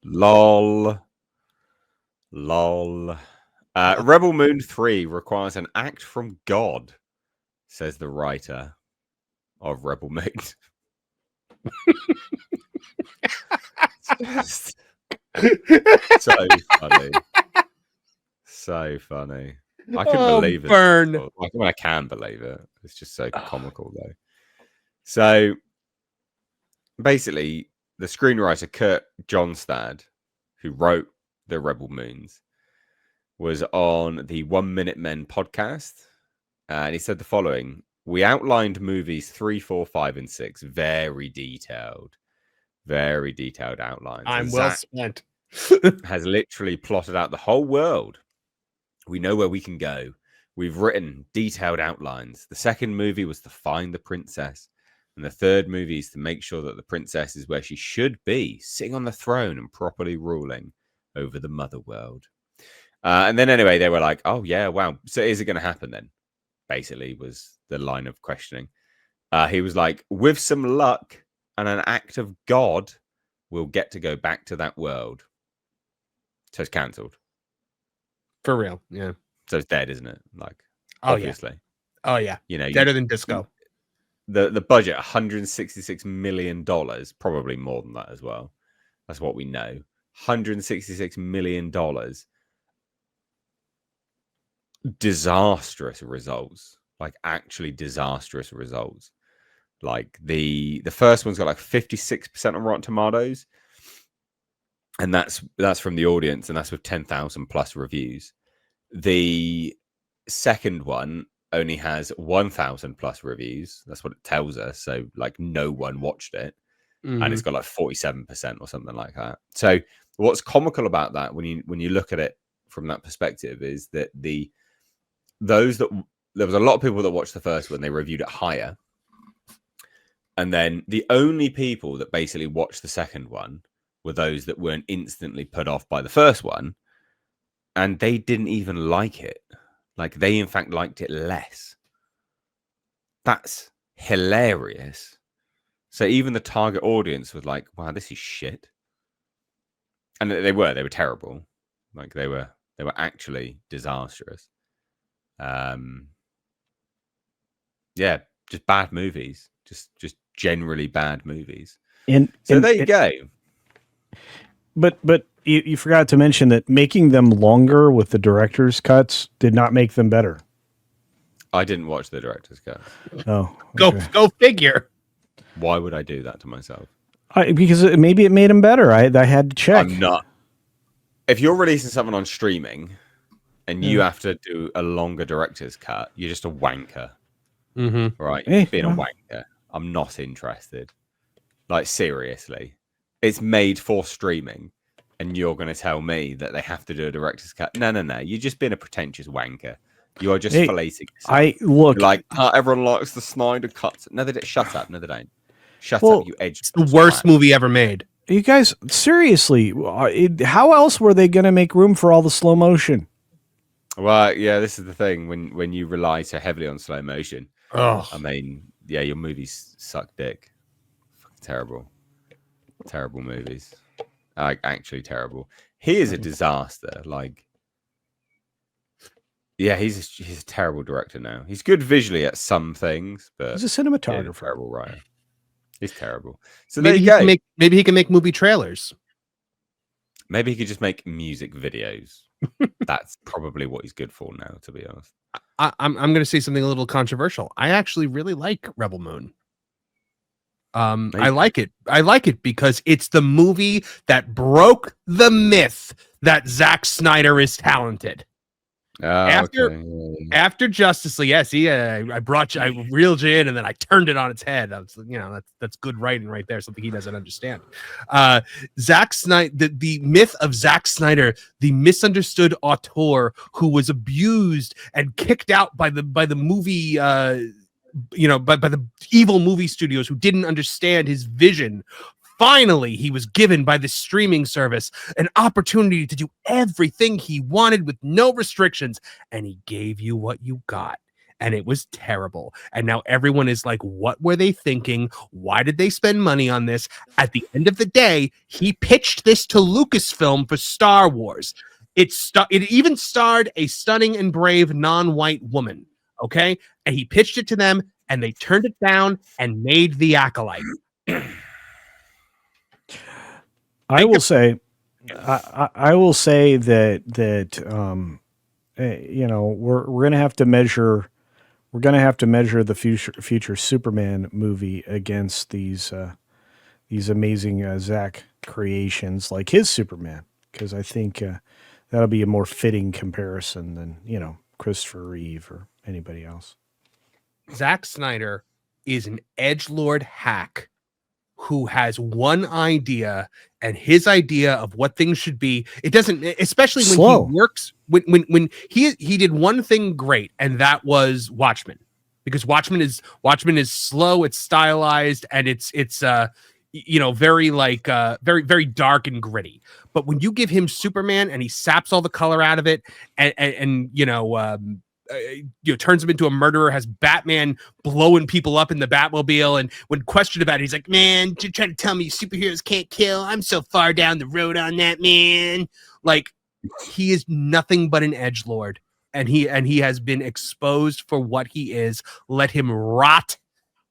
Lol. Rebel Moon 3 requires an act from God, says the writer of Rebel Moon. Just so funny. So funny. I couldn't believe it. Burn. I can believe it. It's just so comical, though. So basically, the screenwriter Kurt Johnstad, who wrote the Rebel Moons, was on the 1 Minute Men podcast, and he said the following: "We outlined movies 3, 4, 5, and 6, very detailed outlines. I'm And well Zack spent. has literally plotted out the whole world. We know where we can go. We've written detailed outlines. The second movie was to find the princess, and the third movie is to make sure that the princess is where she should be, sitting on the throne and properly ruling over the mother world." And then anyway, they were like, "Oh yeah, wow. So is it going to happen then?" Basically was the line of questioning. He was like, "With some luck and an act of God, we'll get to go back to that world." So it's cancelled. For real, yeah. So it's dead, isn't it? Like, oh obviously. Yeah. Oh yeah. You know, Deader than disco. The budget, $166 million, probably more than that as well. That's what we know. $166 million. Disastrous results. Like, actually disastrous results. Like, the first one's got like 56% on Rotten Tomatoes. And that's from the audience, and that's with 10,000 plus reviews. The second one only has 1,000 plus reviews. That's what it tells us. So, like, no one watched it, and it's got like 47% or something like that. So, what's comical about that, when you look at it from that perspective, is that there was a lot of people that watched the first one. They reviewed it higher, and then the only people that basically watched the second one were those that weren't instantly put off by the first one, and they didn't even like it. Like, they in fact liked it less. That's hilarious. So even the target audience was like, "Wow, this is shit," and they were terrible. Like, they were actually disastrous. Yeah, just bad movies. Just generally bad movies. There you go. But you forgot to mention that making them longer with the director's cuts did not make them better. I didn't watch the director's cut. Oh, okay. Go figure. Why would I do that to myself? Because maybe it made them better. I had to check. I'm not. If you're releasing something on streaming and you have to do a longer director's cut, you're just a wanker. Right? Being a wanker. I'm not interested. Like, seriously. It's made for streaming, and you're going to tell me that they have to do a director's cut? No. You're just being a pretentious wanker. You are just filleting yourself. Like, everyone likes the Snyder cut. No, they don't. Shut up. No, they don't. Shut up, you edge. It's the worst movie ever made. You guys, seriously, how else were they going to make room for all the slow motion? Well, yeah, this is the thing. When you rely so heavily on slow motion, I mean, yeah, your movies suck dick. Fucking terrible. Terrible movies. Actually terrible. He is a disaster. Like, yeah, he's a terrible director now. He's good visually at some things, but he's a cinematographer. He's a terrible writer. He's terrible. So maybe there you go. Maybe he can make movie trailers. Maybe he could just make music videos. That's probably what he's good for now, to be honest. I'm going to say something a little controversial. I actually really like Rebel Moon. I like it. I like it because it's the movie that broke the myth that Zack Snyder is talented. After Justice League, I reeled you in, and then I turned it on its head. That's good writing right there. Something he doesn't understand. Zack Snyder, the myth of Zack Snyder, the misunderstood auteur who was abused and kicked out by the movie. By the evil movie studios who didn't understand his vision. Finally, he was given by the streaming service an opportunity to do everything he wanted with no restrictions, and he gave you what you got. and it was terrible. And now everyone is like, what were they thinking? Why did they spend money on this? At the end of the day, he pitched this to Lucasfilm for Star Wars. It even starred a stunning and brave non-white woman, okay? And he pitched it to them, and they turned it down and made The Acolyte. I will say that you know, we're gonna have to measure the future Superman movie against these amazing Zack creations like his Superman, because I think that'll be a more fitting comparison than, you know, Christopher Reeve or anybody else. Zack Snyder is an edgelord hack who has one idea, and his idea of what things should be, it doesn't, especially when Slow. he works, when he did one thing great, and that was Watchmen, because Watchmen is slow, it's stylized, and it's you know, very like very dark and gritty. But when you give him Superman and he saps all the color out of it, and you know, turns him into a murderer, has Batman blowing people up in the Batmobile, and when questioned about it, he's like, man, you're trying to tell me superheroes can't kill? I'm so far down the road on that, man. Like, he is nothing but an edgelord, and he has been exposed for what he is. Let him rot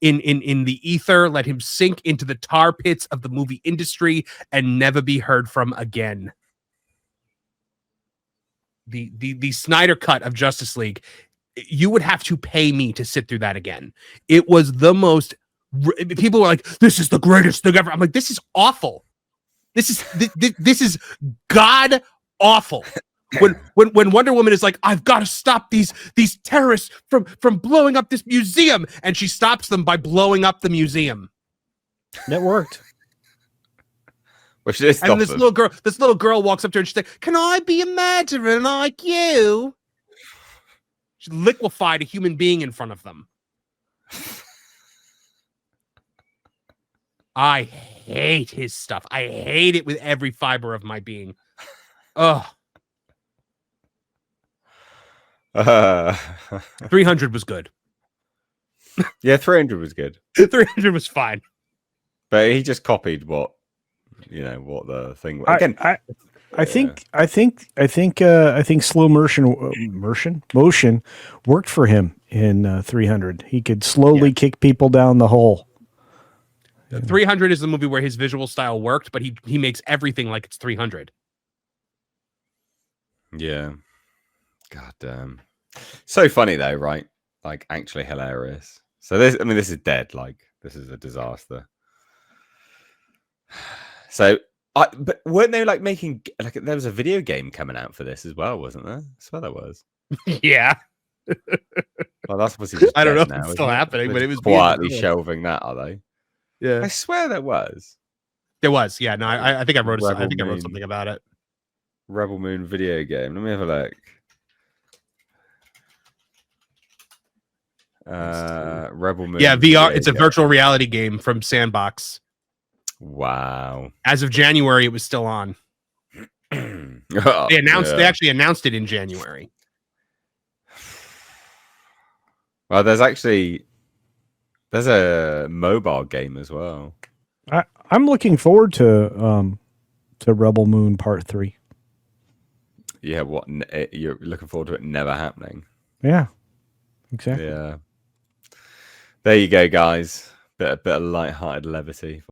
in the ether, let him sink into the tar pits of the movie industry and never be heard from again. The Snyder cut of Justice League, you would have to pay me to sit through that again. It was the most, people were like, this is the greatest thing ever. I'm like, this is awful. This is god awful. When Wonder Woman is like, I've got to stop these terrorists from blowing up this museum, and she stops them by blowing up the museum. That worked. And this little girl walks up to her and she's like, can I be a murderer like you? She liquefied a human being in front of them. I hate his stuff. I hate it with every fiber of my being. Ugh. 300 was good. Yeah, 300 was good. 300 was fine. But he just copied what the thing was. Again, I think slow motion worked for him in 300. He could slowly kick people down the hole. 300 is the movie where his visual style worked, but he makes everything like it's 300. Yeah. God damn. So funny though, right? Like, actually hilarious. So this is dead. Like, this is a disaster. So, but weren't they like making, like, there was a video game coming out for this as well, wasn't there? I swear there was. Yeah. Well, that's obviously just I don't know if now, it's still happening, but it was quietly shelving that, are they? Yeah. I swear there was. There was. Yeah. No, I think I wrote something about it. Rebel Moon video game. Let me have a look. Rebel Moon. Yeah, VR. It's a virtual reality game from Sandbox. Wow. As of January, it was still on. They actually announced it in January. Well, there's a mobile game as well. I'm looking forward to Rebel Moon Part 3. Yeah, you're looking forward to it never happening. Yeah, exactly. Yeah. There you go, guys. Bit of light-hearted levity.